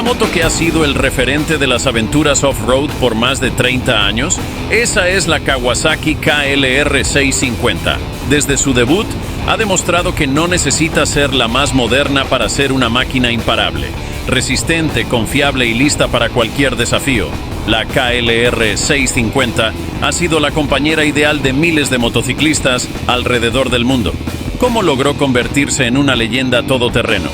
Una moto que ha sido el referente de las aventuras off-road por más de 30 años, esa es la Kawasaki KLR 650. Desde su debut, ha demostrado que no necesita ser la más moderna para ser una máquina imparable, resistente, confiable y lista para cualquier desafío. La KLR 650 ha sido la compañera ideal de miles de motociclistas alrededor del mundo. ¿Cómo logró convertirse en una leyenda todoterreno?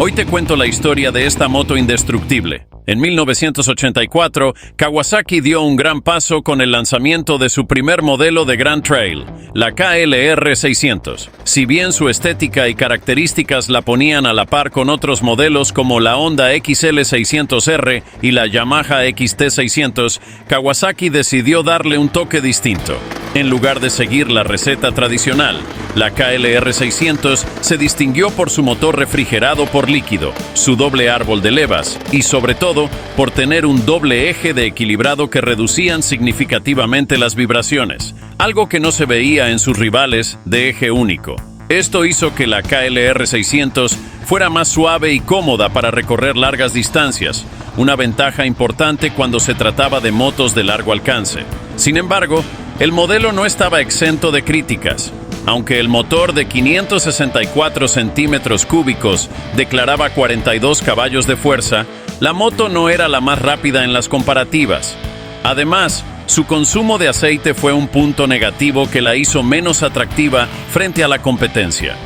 Hoy te cuento la historia de esta moto indestructible. En 1984, Kawasaki dio un gran paso con el lanzamiento de su primer modelo de Grand Trail, la KLR 600. Si bien su estética y características la ponían a la par con otros modelos como la Honda XL 600R y la Yamaha XT 600, Kawasaki decidió darle un toque distinto. En lugar de seguir la receta tradicional, la KLR 600 se distinguió por su motor refrigerado por líquido, su doble árbol de levas y, sobre todo, por tener un doble eje de equilibrado que reducían significativamente las vibraciones, algo que no se veía en sus rivales de eje único. Esto hizo que la KLR 600 fuera más suave y cómoda para recorrer largas distancias, una ventaja importante cuando se trataba de motos de largo alcance. Sin embargo, el modelo no estaba exento de críticas. Aunque el motor de 564 centímetros cúbicos declaraba 42 caballos de fuerza, la moto no era la más rápida en las comparativas. Además, su consumo de aceite fue un punto negativo que la hizo menos atractiva frente a la competencia.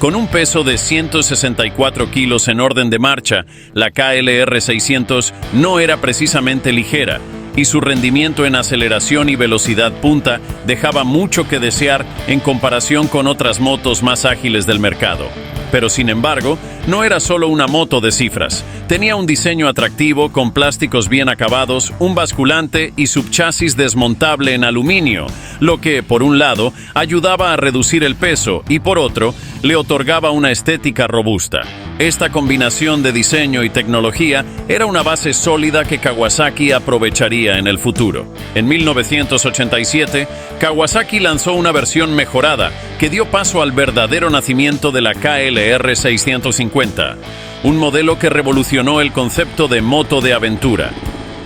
Con un peso de 164 kilos en orden de marcha, la KLR 600 no era precisamente ligera, y su rendimiento en aceleración y velocidad punta dejaba mucho que desear en comparación con otras motos más ágiles del mercado. Pero sin embargo, no era solo una moto de cifras. Tenía un diseño atractivo con plásticos bien acabados, un basculante y subchasis desmontable en aluminio, lo que, por un lado, ayudaba a reducir el peso y, por otro, le otorgaba una estética robusta. Esta combinación de diseño y tecnología era una base sólida que Kawasaki aprovecharía en el futuro. En 1987, Kawasaki lanzó una versión mejorada que dio paso al verdadero nacimiento de la KLR 650, un modelo que revolucionó el concepto de moto de aventura.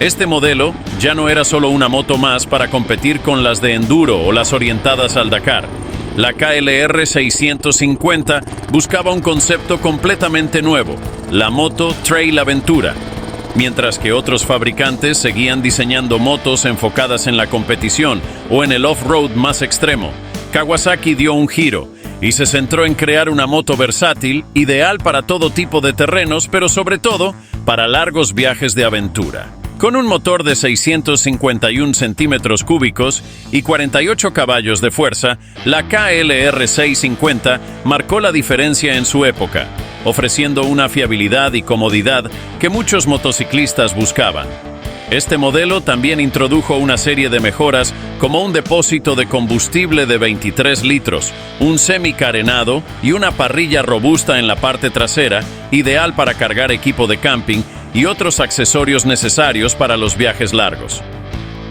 Este modelo ya no era solo una moto más para competir con las de enduro o las orientadas al Dakar. La KLR 650 buscaba un concepto completamente nuevo, la moto Trail Aventura. Mientras que otros fabricantes seguían diseñando motos enfocadas en la competición o en el off-road más extremo, Kawasaki dio un giro y se centró en crear una moto versátil, ideal para todo tipo de terrenos, pero sobre todo para largos viajes de aventura. Con un motor de 651 centímetros cúbicos y 48 caballos de fuerza, la KLR 650 marcó la diferencia en su época, ofreciendo una fiabilidad y comodidad que muchos motociclistas buscaban. Este modelo también introdujo una serie de mejoras como un depósito de combustible de 23 litros, un semicarenado y una parrilla robusta en la parte trasera, ideal para cargar equipo de camping y otros accesorios necesarios para los viajes largos.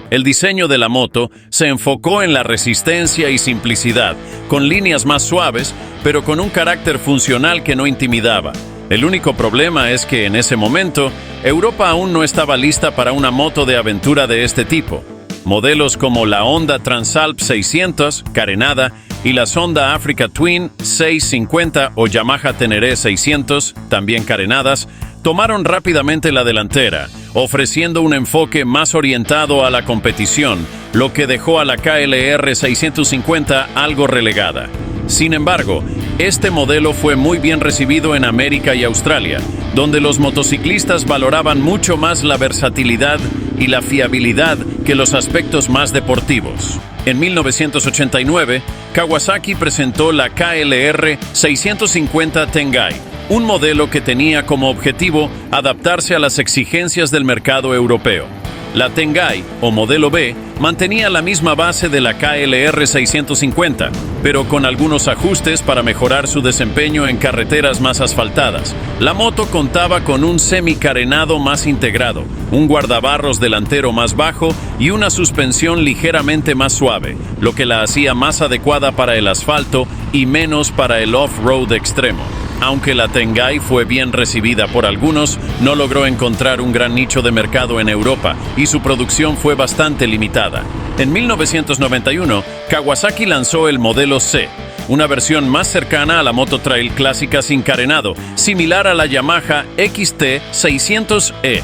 El diseño de la moto se enfocó en la resistencia y simplicidad, con líneas más suaves, pero con un carácter funcional que no intimidaba. El único problema es que en ese momento, Europa aún no estaba lista para una moto de aventura de este tipo. Modelos como la Honda Transalp 600, carenada, y la Honda Africa Twin 650 o Yamaha Tenere 600, también carenadas, tomaron rápidamente la delantera, ofreciendo un enfoque más orientado a la competición, lo que dejó a la KLR 650 algo relegada. Sin embargo, este modelo fue muy bien recibido en América y Australia, donde los motociclistas valoraban mucho más la versatilidad y la fiabilidad que los aspectos más deportivos. En 1989, Kawasaki presentó la KLR 650 Tengai, un modelo que tenía como objetivo adaptarse a las exigencias del mercado europeo. La Tengai, o modelo B, mantenía la misma base de la KLR 650, pero con algunos ajustes para mejorar su desempeño en carreteras más asfaltadas. La moto contaba con un semicarenado más integrado, un guardabarros delantero más bajo y una suspensión ligeramente más suave, lo que la hacía más adecuada para el asfalto y menos para el off-road extremo. Aunque la Tengai fue bien recibida por algunos, no logró encontrar un gran nicho de mercado en Europa y su producción fue bastante limitada. En 1991, Kawasaki lanzó el modelo C, una versión más cercana a la moto trail clásica sin carenado, similar a la Yamaha XT600E.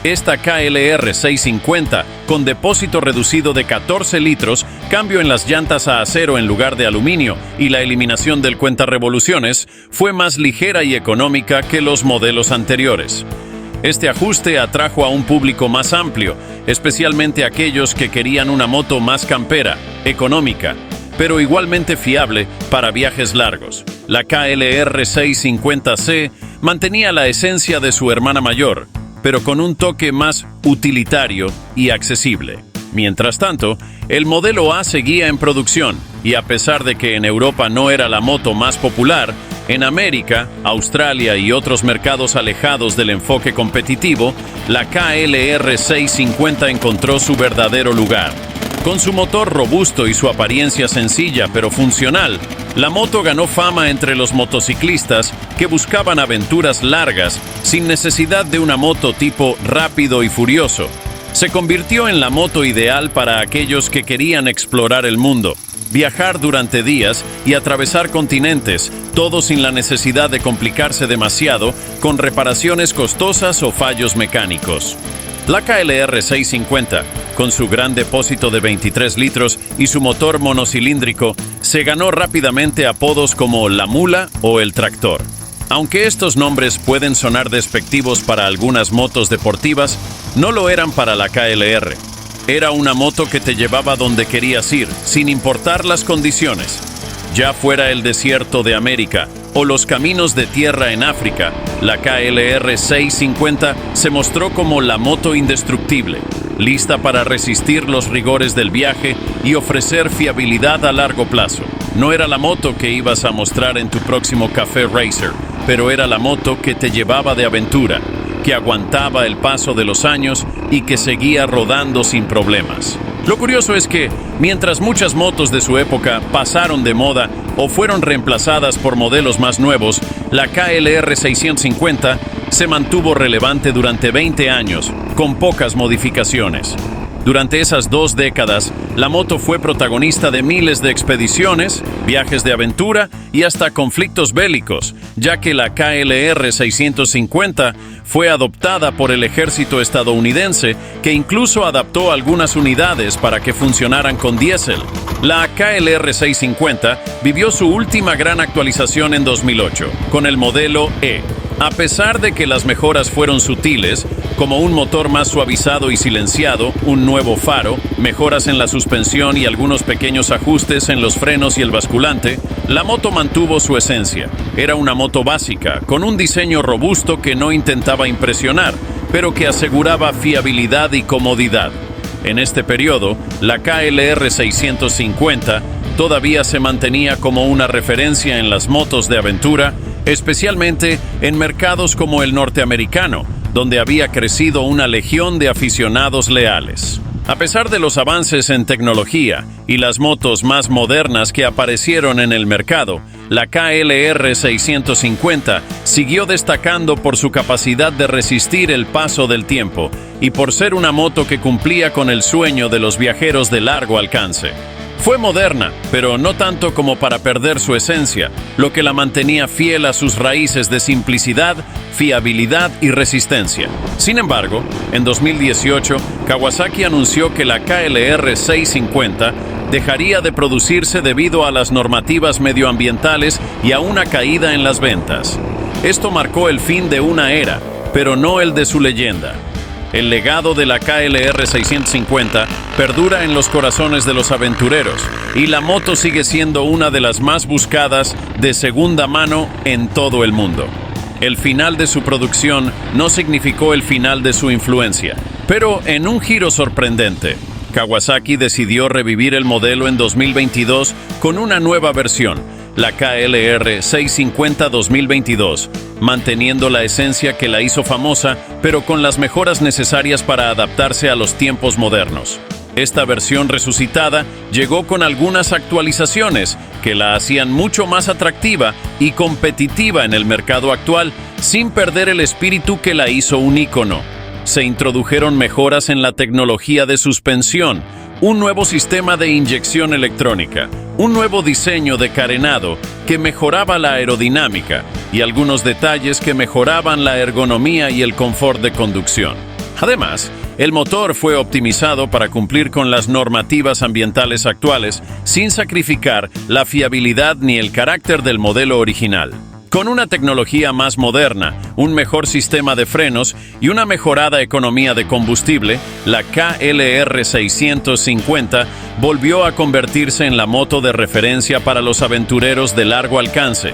Esta KLR 650, con depósito reducido de 14 litros, cambio en las llantas a acero en lugar de aluminio y la eliminación del cuentarevoluciones, fue más ligera y económica que los modelos anteriores. Este ajuste atrajo a un público más amplio, especialmente aquellos que querían una moto más campera, económica, pero igualmente fiable para viajes largos. La KLR 650C mantenía la esencia de su hermana mayor, pero con un toque más utilitario y accesible. Mientras tanto, el modelo A seguía en producción, y a pesar de que en Europa no era la moto más popular, en América, Australia y otros mercados alejados del enfoque competitivo, la KLR 650 encontró su verdadero lugar. Con su motor robusto y su apariencia sencilla pero funcional, la moto ganó fama entre los motociclistas que buscaban aventuras largas sin necesidad de una moto tipo rápido y furioso. Se convirtió en la moto ideal para aquellos que querían explorar el mundo, viajar durante días y atravesar continentes, todo sin la necesidad de complicarse demasiado con reparaciones costosas o fallos mecánicos. La KLR 650, con su gran depósito de 23 litros y su motor monocilíndrico, se ganó rápidamente apodos como la mula o el tractor. Aunque estos nombres pueden sonar despectivos para algunas motos deportivas, no lo eran para la KLR. Era una moto que te llevaba donde querías ir, sin importar las condiciones. Ya fuera el desierto de América o los caminos de tierra en África, la KLR 650 se mostró como la moto indestructible, lista para resistir los rigores del viaje y ofrecer fiabilidad a largo plazo. No era la moto que ibas a mostrar en tu próximo café racer, pero era la moto que te llevaba de aventura, que aguantaba el paso de los años y que seguía rodando sin problemas. Lo curioso es que, mientras muchas motos de su época pasaron de moda o fueron reemplazadas por modelos más nuevos, la KLR 650 se mantuvo relevante durante 20 años, con pocas modificaciones. Durante esas 2 décadas, la moto fue protagonista de miles de expediciones, viajes de aventura y hasta conflictos bélicos, ya que la KLR 650 fue adoptada por el ejército estadounidense, que incluso adaptó algunas unidades para que funcionaran con diésel. La KLR 650 vivió su última gran actualización en 2008, con el modelo E. A pesar de que las mejoras fueron sutiles, como un motor más suavizado y silenciado, un nuevo faro, mejoras en la suspensión y algunos pequeños ajustes en los frenos y el basculante, la moto mantuvo su esencia. Era una moto básica, con un diseño robusto que no intentaba impresionar, pero que aseguraba fiabilidad y comodidad. En este periodo, la KLR 650 todavía se mantenía como una referencia en las motos de aventura, especialmente en mercados como el norteamericano, donde había crecido una legión de aficionados leales. A pesar de los avances en tecnología y las motos más modernas que aparecieron en el mercado, la KLR 650 siguió destacando por su capacidad de resistir el paso del tiempo y por ser una moto que cumplía con el sueño de los viajeros de largo alcance. Fue moderna, pero no tanto como para perder su esencia, lo que la mantenía fiel a sus raíces de simplicidad, fiabilidad y resistencia. Sin embargo, en 2018, Kawasaki anunció que la KLR 650 dejaría de producirse debido a las normativas medioambientales y a una caída en las ventas. Esto marcó el fin de una era, pero no el de su leyenda. El legado de la KLR 650 perdura en los corazones de los aventureros y la moto sigue siendo una de las más buscadas de segunda mano en todo el mundo. El final de su producción no significó el final de su influencia, pero en un giro sorprendente, Kawasaki decidió revivir el modelo en 2022 con una nueva versión, la KLR 650 2022, manteniendo la esencia que la hizo famosa, pero con las mejoras necesarias para adaptarse a los tiempos modernos. Esta versión resucitada llegó con algunas actualizaciones que la hacían mucho más atractiva y competitiva en el mercado actual, sin perder el espíritu que la hizo un ícono. Se introdujeron mejoras en la tecnología de suspensión, un nuevo sistema de inyección electrónica, un nuevo diseño de carenado que mejoraba la aerodinámica y algunos detalles que mejoraban la ergonomía y el confort de conducción. Además, el motor fue optimizado para cumplir con las normativas ambientales actuales sin sacrificar la fiabilidad ni el carácter del modelo original. Con una tecnología más moderna, un mejor sistema de frenos y una mejorada economía de combustible, la KLR 650 volvió a convertirse en la moto de referencia para los aventureros de largo alcance.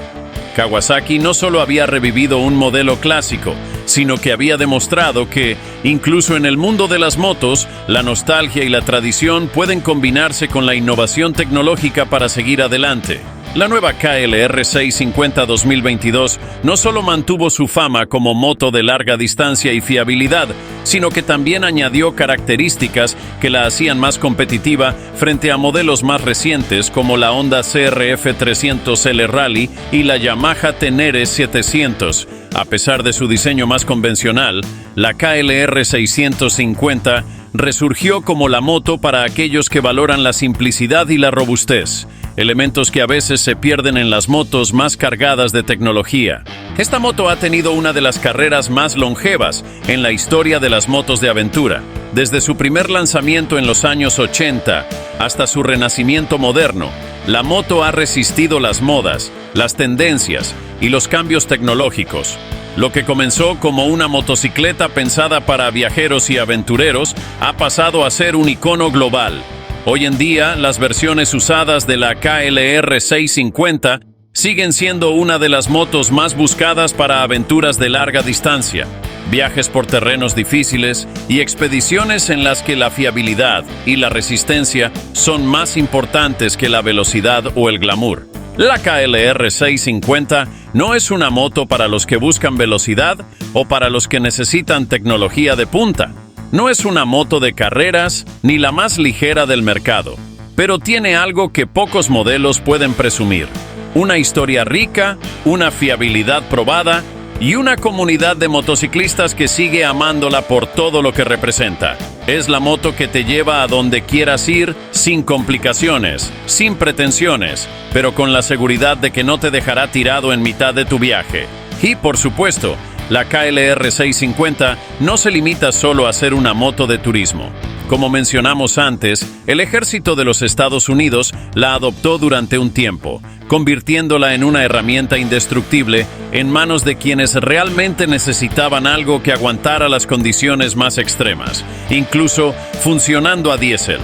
Kawasaki no solo había revivido un modelo clásico, sino que había demostrado que, incluso en el mundo de las motos, la nostalgia y la tradición pueden combinarse con la innovación tecnológica para seguir adelante. La nueva KLR 650 2022 no solo mantuvo su fama como moto de larga distancia y fiabilidad, sino que también añadió características que la hacían más competitiva frente a modelos más recientes como la Honda CRF 300L Rally y la Yamaha Tenere 700. A pesar de su diseño más convencional, la KLR 650 resurgió como la moto para aquellos que valoran la simplicidad y la robustez, elementos que a veces se pierden en las motos más cargadas de tecnología. Esta moto ha tenido una de las carreras más longevas en la historia de las motos de aventura. Desde su primer lanzamiento en los años 80 hasta su renacimiento moderno, la moto ha resistido las modas, las tendencias y los cambios tecnológicos. Lo que comenzó como una motocicleta pensada para viajeros y aventureros ha pasado a ser un icono global. Hoy en día, las versiones usadas de la KLR 650 siguen siendo una de las motos más buscadas para aventuras de larga distancia, viajes por terrenos difíciles y expediciones en las que la fiabilidad y la resistencia son más importantes que la velocidad o el glamour. La KLR 650 no es una moto para los que buscan velocidad o para los que necesitan tecnología de punta. No es una moto de carreras ni la más ligera del mercado, pero tiene algo que pocos modelos pueden presumir: una historia rica, una fiabilidad probada y una comunidad de motociclistas que sigue amándola por todo lo que representa. Es la moto que te lleva a donde quieras ir sin complicaciones, sin pretensiones, pero con la seguridad de que no te dejará tirado en mitad de tu viaje. Y, por supuesto, la KLR 650 no se limita solo a ser una moto de turismo. Como mencionamos antes, el ejército de los Estados Unidos la adoptó durante un tiempo, convirtiéndola en una herramienta indestructible en manos de quienes realmente necesitaban algo que aguantara las condiciones más extremas, incluso funcionando a diésel.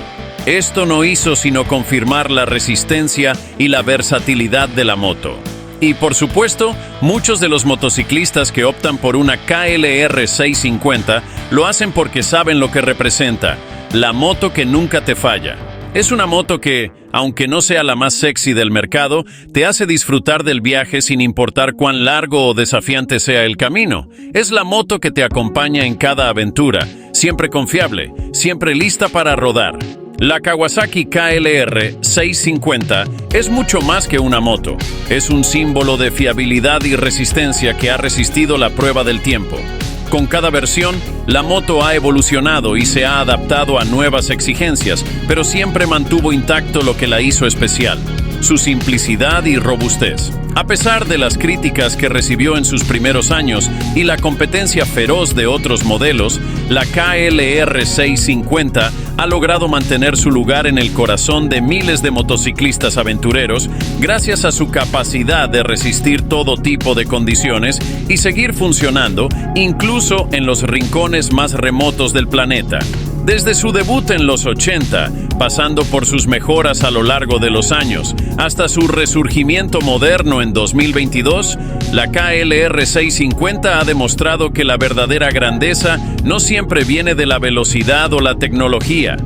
Esto no hizo sino confirmar la resistencia y la versatilidad de la moto. Y por supuesto, muchos de los motociclistas que optan por una KLR 650 lo hacen porque saben lo que representa: la moto que nunca te falla. Es una moto que, aunque no sea la más sexy del mercado, te hace disfrutar del viaje sin importar cuán largo o desafiante sea el camino. Es la moto que te acompaña en cada aventura, siempre confiable, siempre lista para rodar. La Kawasaki KLR 650 es mucho más que una moto. Es un símbolo de fiabilidad y resistencia que ha resistido la prueba del tiempo. Con cada versión, la moto ha evolucionado y se ha adaptado a nuevas exigencias, pero siempre mantuvo intacto lo que la hizo especial: su simplicidad y robustez. A pesar de las críticas que recibió en sus primeros años y la competencia feroz de otros modelos, la KLR 650 ha logrado mantener su lugar en el corazón de miles de motociclistas aventureros gracias a su capacidad de resistir todo tipo de condiciones y seguir funcionando incluso en los rincones más remotos del planeta. Desde su debut en los 80, pasando por sus mejoras a lo largo de los años, hasta su resurgimiento moderno en 2022, la KLR 650 ha demostrado que la verdadera grandeza no siempre viene de la velocidad o la tecnología.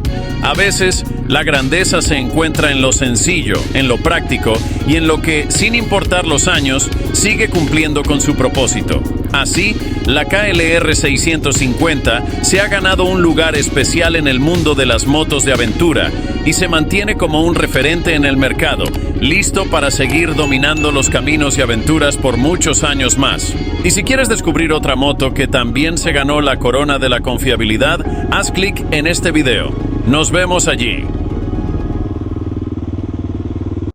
A veces, La grandeza se encuentra en lo sencillo, en lo práctico y en lo que, sin importar los años, sigue cumpliendo con su propósito. Así, la KLR 650 se ha ganado un lugar especial en el mundo de las motos de aventura y se mantiene como un referente en el mercado, listo para seguir dominando los caminos y aventuras por muchos años más. Y si quieres descubrir otra moto que también se ganó la corona de la confiabilidad, haz clic en este video. Nos vemos allí.